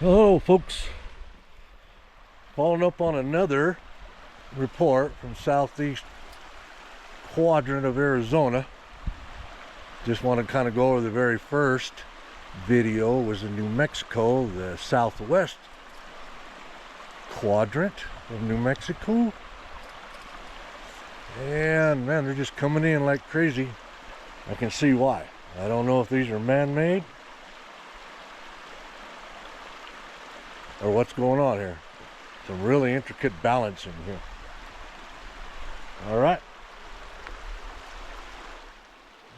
Hello folks, following up on another report from southeast quadrant of Arizona. Just want to kind of go over the very first video. Was in New Mexico, the southwest quadrant of New Mexico, and man, they're just coming in like crazy. I can see why. I don't know if these are man-made or what's going on here. Some really intricate balancing here. All right,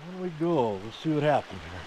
on we go. Let's see what happens here.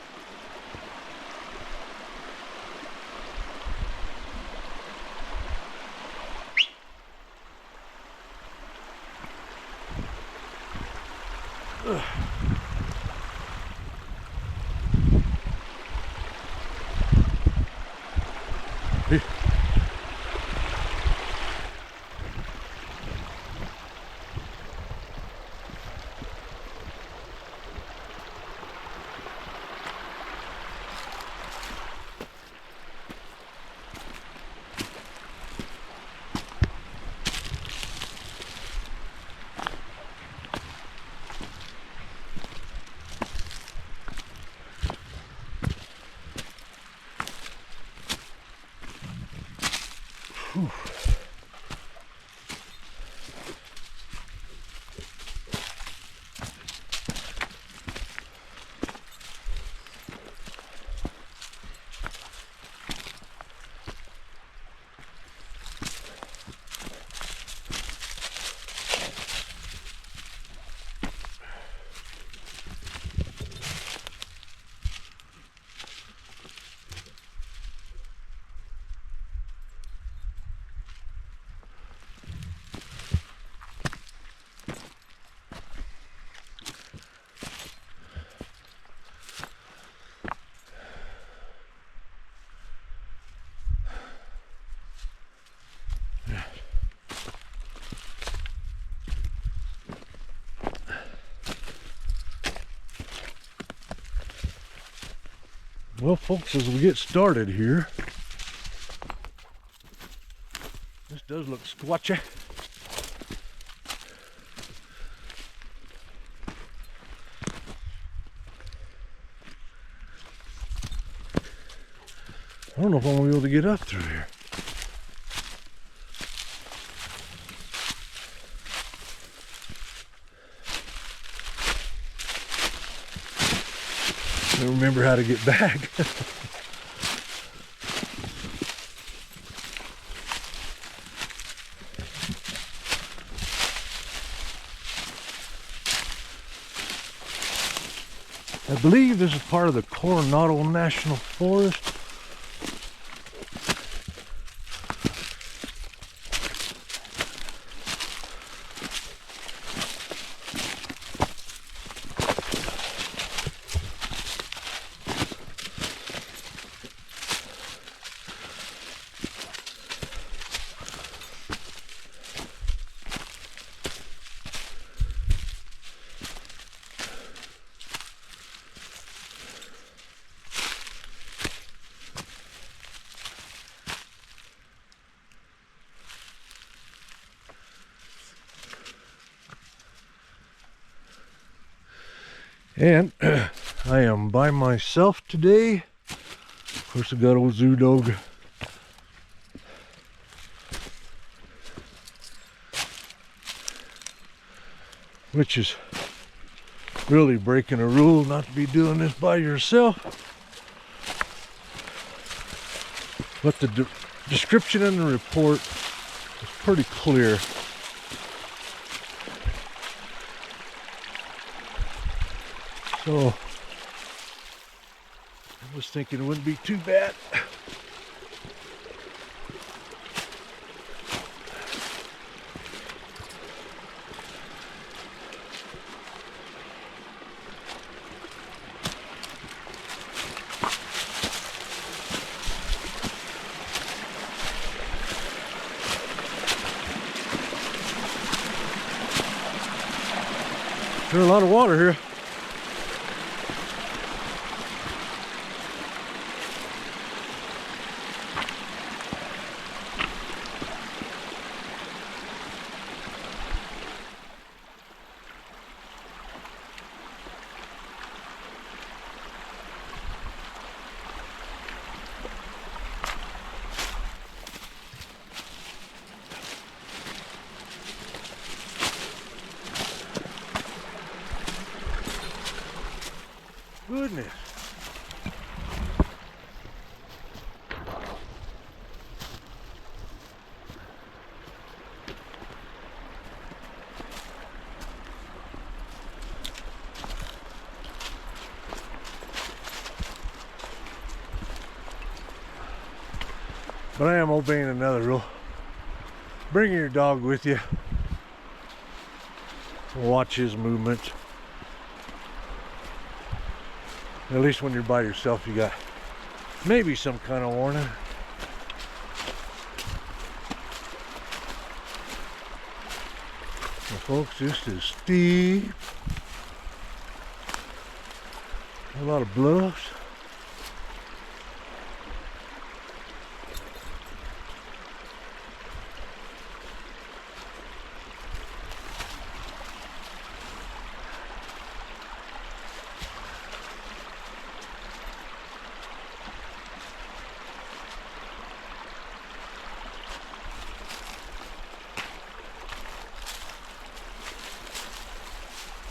Whew. Well, folks, as we get started here, this does look squatchy. I don't know if I'm gonna be able to get up through here. I don't remember how to get back. I believe this is part of the Coronado National Forest. And I am by myself today. Of course, I got old Zoo Dog. Which is really breaking a rule not to be doing this by yourself. But the description in the report is pretty clear. So I was thinking it wouldn't be too bad. There's a lot of water here. Goodness. But I am obeying another rule. Bring your dog with you. Watch his movements. At least when you're by yourself, you got maybe some kind of warning. Well, folks, this is steep. A lot of bluffs.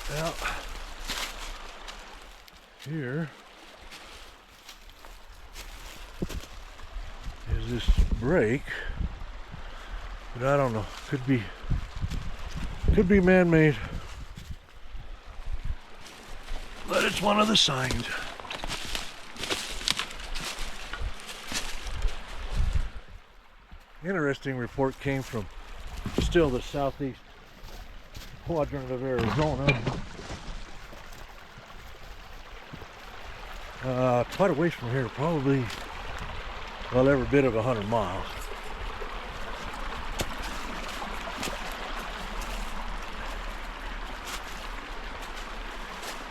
Well, here is this break, but I don't know. Could be man-made, but it's one of the signs. Interesting report came from still the southeast quadrant of Arizona. Quite a ways from here, probably, well, every bit of 100 miles.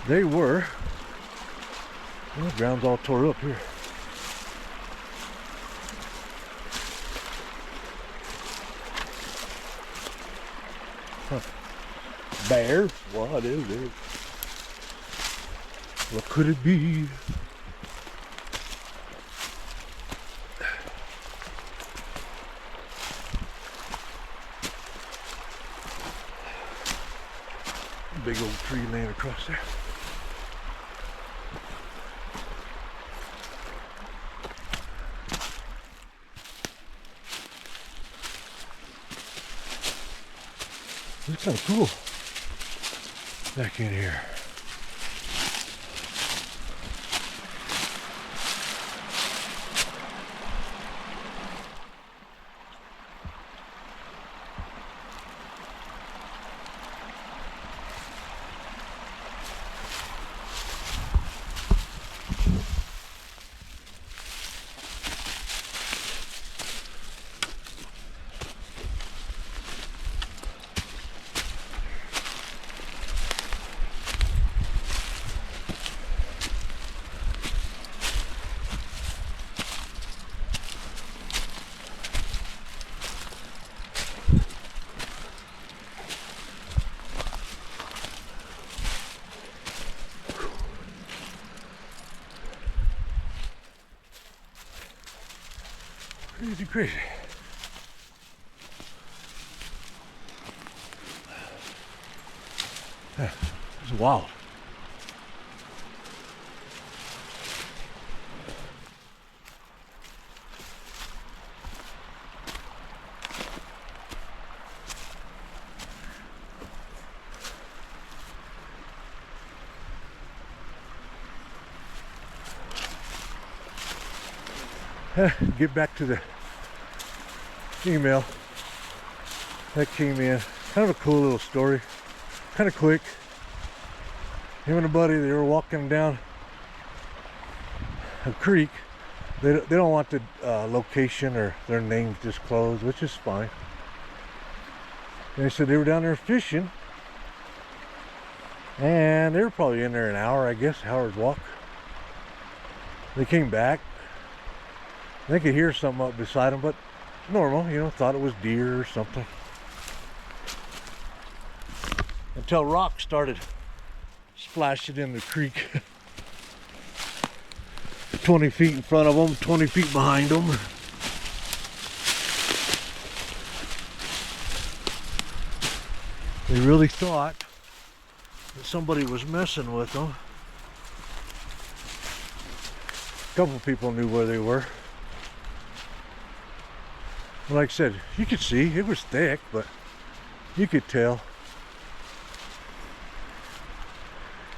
They were, well, the ground's all tore up here. Huh. Bear? What is it? What could it be? Big old tree laying across there. It's kind of cool back in here. Crazy. Yeah, it's wild. Get back to the email that came in. Kind of a cool little story. Kind of quick. Him and a buddy, they were walking down a creek. They don't want the location or their names disclosed, which is fine. And they said they were down there fishing, and they were probably in there an hour, I guess, hour's walk. They came back. They could hear something up beside them, but normal, you know, thought it was deer or something. Until rocks started splashing in the creek. 20 feet in front of them, 20 feet behind them. They really thought that somebody was messing with them. couple people knew where they were. Like I said, you could see it was thick, but you could tell.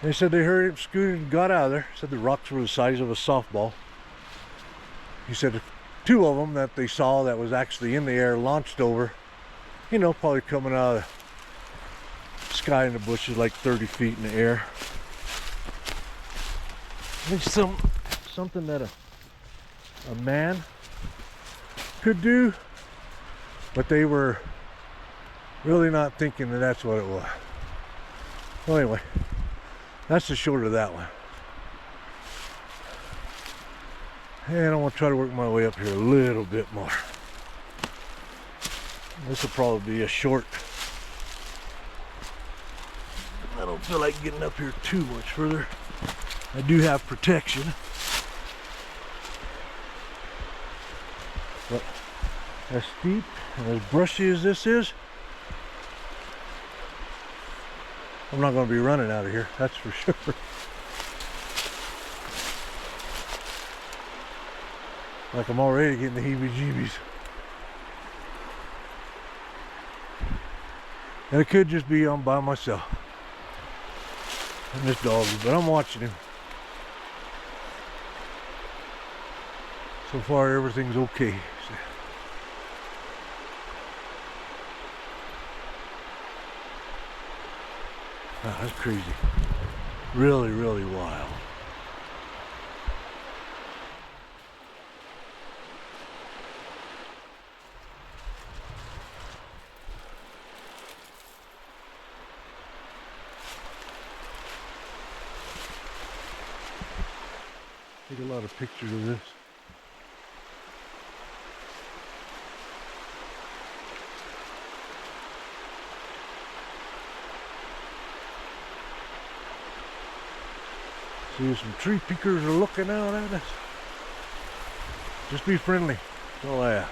They said they heard him scooted and got out of there. Said the rocks were the size of a softball. He said two of them that they saw that was actually in the air launched over, you know, probably coming out of the sky in the bushes like 30 feet in the air. It's something that a man could do, but they were really not thinking that that's what it was. Well, anyway, that's the short of that one. And I want to try to work my way up here a little bit more. This will probably be a short. I don't feel like getting up here too much further. I do have protection. But as steep and as brushy as this is, I'm not going to be running out of here, that's for sure. Like I'm already getting the heebie-jeebies. And it could just be I'm by myself. And this doggy, but I'm watching him. So far everything's okay. Wow, that's crazy. Really, really wild. Take a lot of pictures of this. See, some tree peekers are looking out at us. Just be friendly, that's all I ask.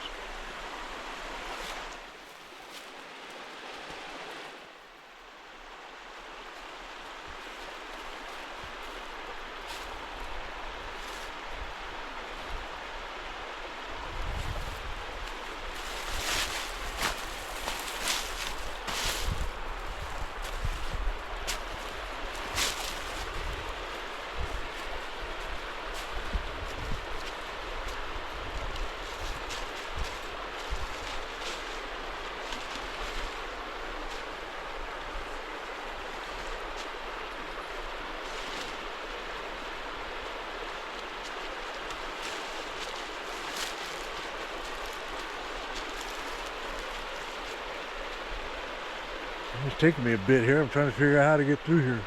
It's taking me a bit here. I'm trying to figure out how to get through here.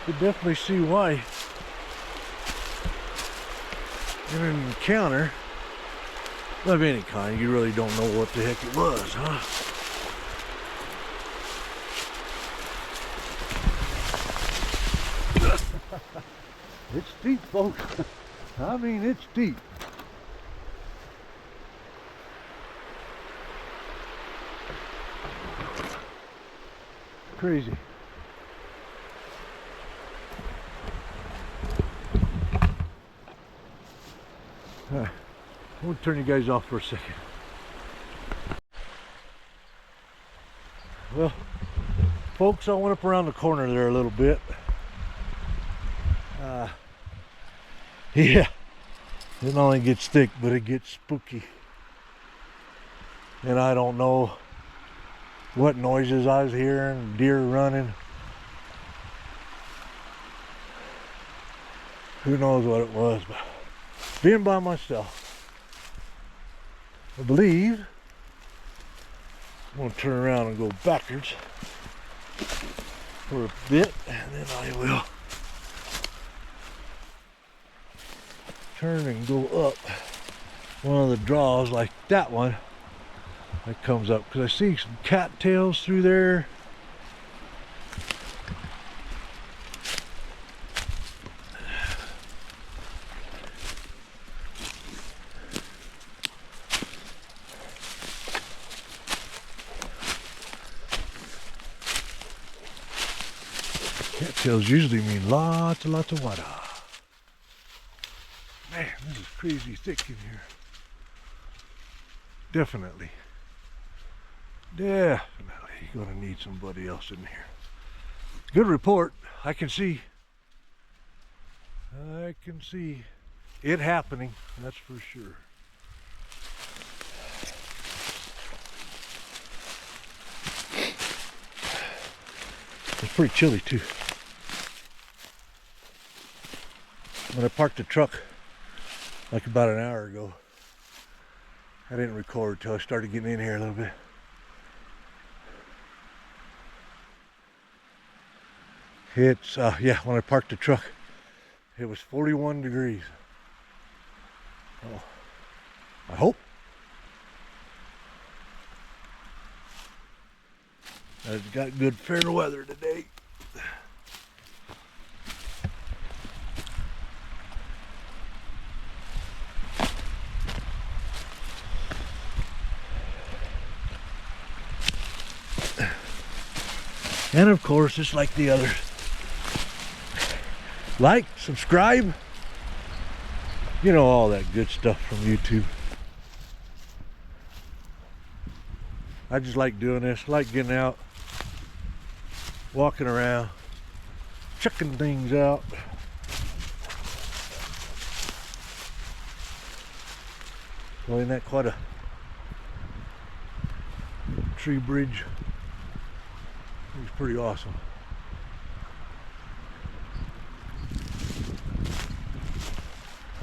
You could definitely see why in an encounter of any kind, you really don't know what the heck it was, huh? It's deep, folks. I mean, it's deep. Crazy. I'm going to turn you guys off for a second. Well, folks, I went up around the corner there a little bit. Yeah, it not only gets thick, but it gets spooky. And I don't know what noises I was hearing, deer running. Who knows what it was, but being by myself, I believe I'm going to turn around and go backwards for a bit, and then I will turn and go up one of the draws like that one that comes up, because I see some cattails through there. Cattails usually mean lots and lots of water. Man, this is crazy thick in here. Definitely gonna need somebody else in here. Good report. I can see it happening, that's for sure. It's pretty chilly too. When I parked the truck like about an hour ago, I didn't record till I started getting in here a little bit. It's, yeah, when I parked the truck, it was 41 degrees. Oh, I hope. I've got good fair weather today. And of course, it's like the others. Like, subscribe, you know, all that good stuff from YouTube. I just like doing this, I like getting out, walking around, checking things out. Well, isn't that quite a tree bridge? It's pretty awesome.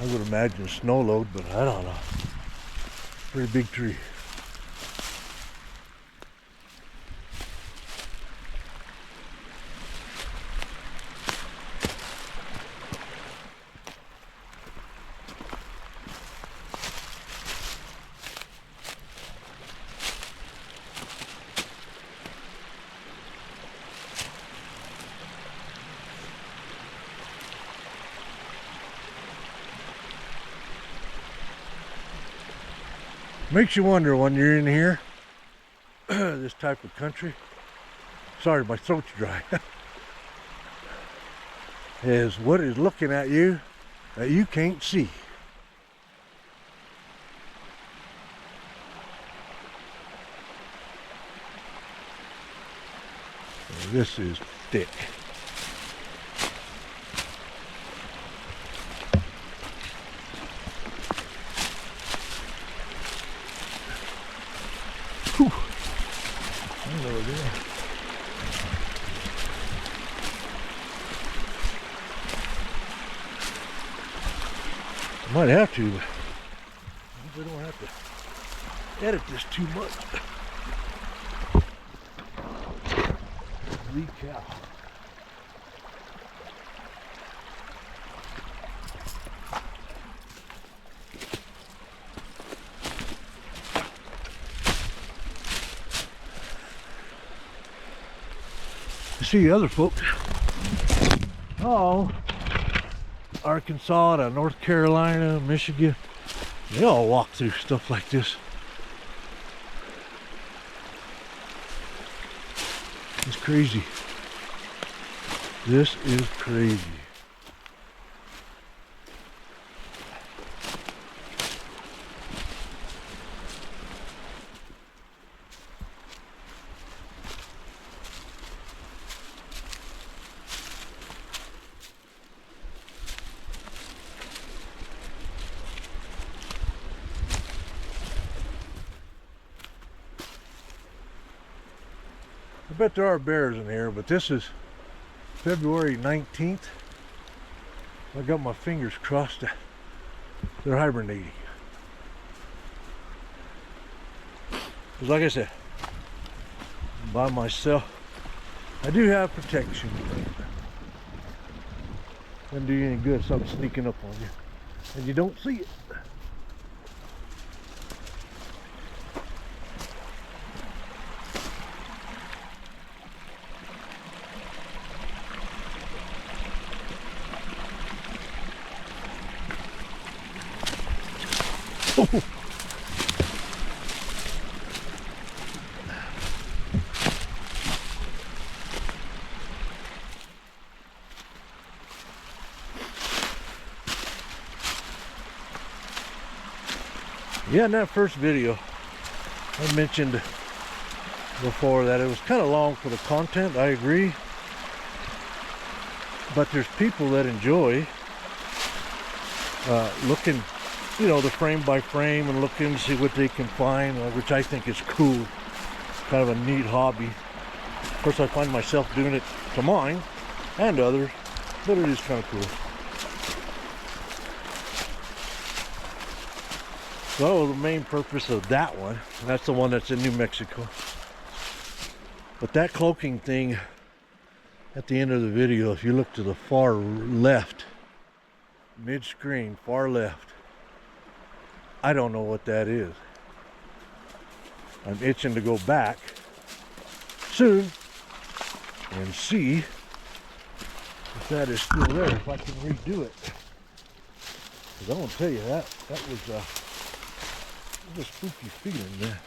I would imagine a snow load, but I don't know. Pretty big tree. Makes you wonder when you're in here, this type of country. Sorry, my throat's dry. Is what is looking at you that you can't see. This is thick. Whew. Over there. I might have to, but I hope we don't have to edit this too much. Holy cow. You see other folks, Arkansas to North Carolina, Michigan, they all walk through stuff like this. It's crazy. This is crazy. I bet there are bears in here, but this is February 19th. I got my fingers crossed that they're hibernating. Because like I said, I'm by myself. I do have protection. Doesn't do you any good, something sneaking up on you and you don't see it. Oh. Yeah, in that first video, I mentioned before that it was kind of long for the content. I agree. But there's people that enjoy looking, you know, the frame by frame and looking to see what they can find, which I think is cool. Kind of a neat hobby. Of course, I find myself doing it to mine and others, but it is kind of cool. So the main purpose of that one, and that's the one that's in New Mexico. But that cloaking thing at the end of the video, if you look to the far left, mid-screen, far left, I don't know what that is. I'm itching to go back soon and see if that is still there, if I can redo it. Because I want to tell you, that was a spooky feeling there.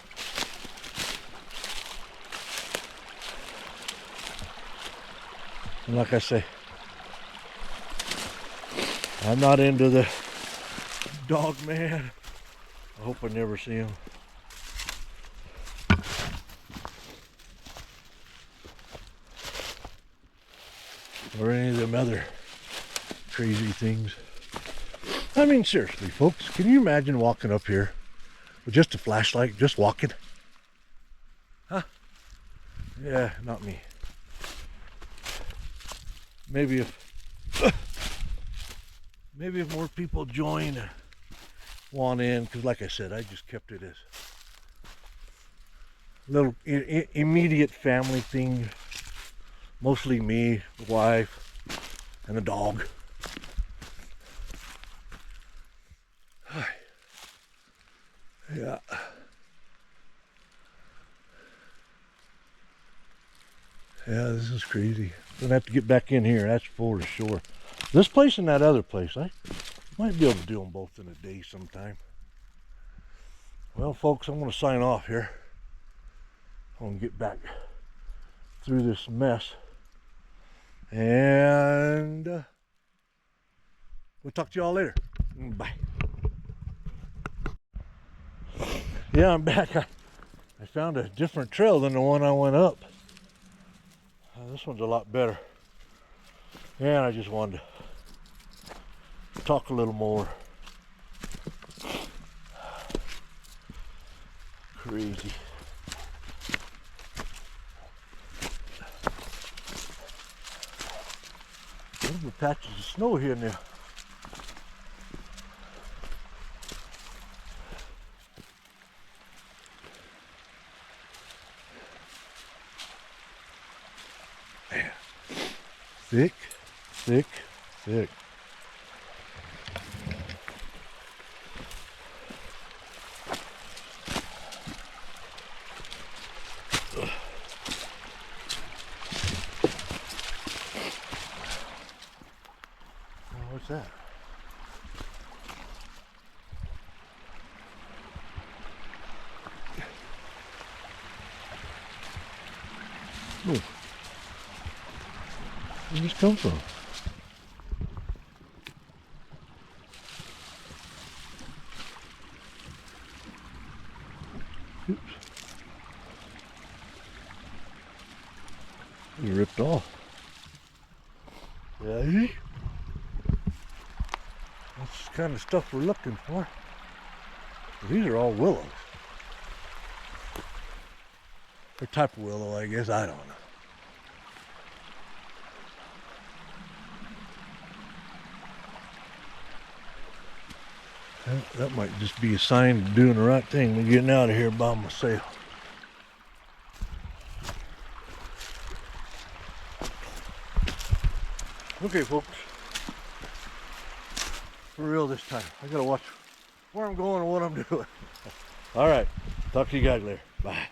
And like I say, I'm not into the dog man. I hope I never see him. Or any of them other crazy things. I mean, seriously, folks, can you imagine walking up here with just a flashlight, just walking? Huh? Yeah, not me. Maybe if more people join, want in, because like I said, I just kept it as a little immediate family thing. Mostly me, the wife, and the dog. Yeah. Yeah, this is crazy. Gonna have to get back in here, that's for sure. This place and that other place, I might be able to do them both in a day sometime. Well, folks, I'm gonna sign off here. I'm gonna get back through this mess. And we'll talk to y'all later. Bye. Yeah, I'm back. I found a different trail than the one I went up. This one's a lot better. And I just wanted to talk a little more. Crazy. There's patches of snow here now. Man. Thick, thick, thick. What's that? Oh. Where did this come from? Oops. You ripped off. Yeah. That's the kind of stuff we're looking for. These are all willows. Or type of willow, I guess. I don't know. That might just be a sign of doing the right thing and getting out of here by myself. Okay, folks. For real this time. I gotta watch where I'm going and what I'm doing. All right. Talk to you guys later. Bye.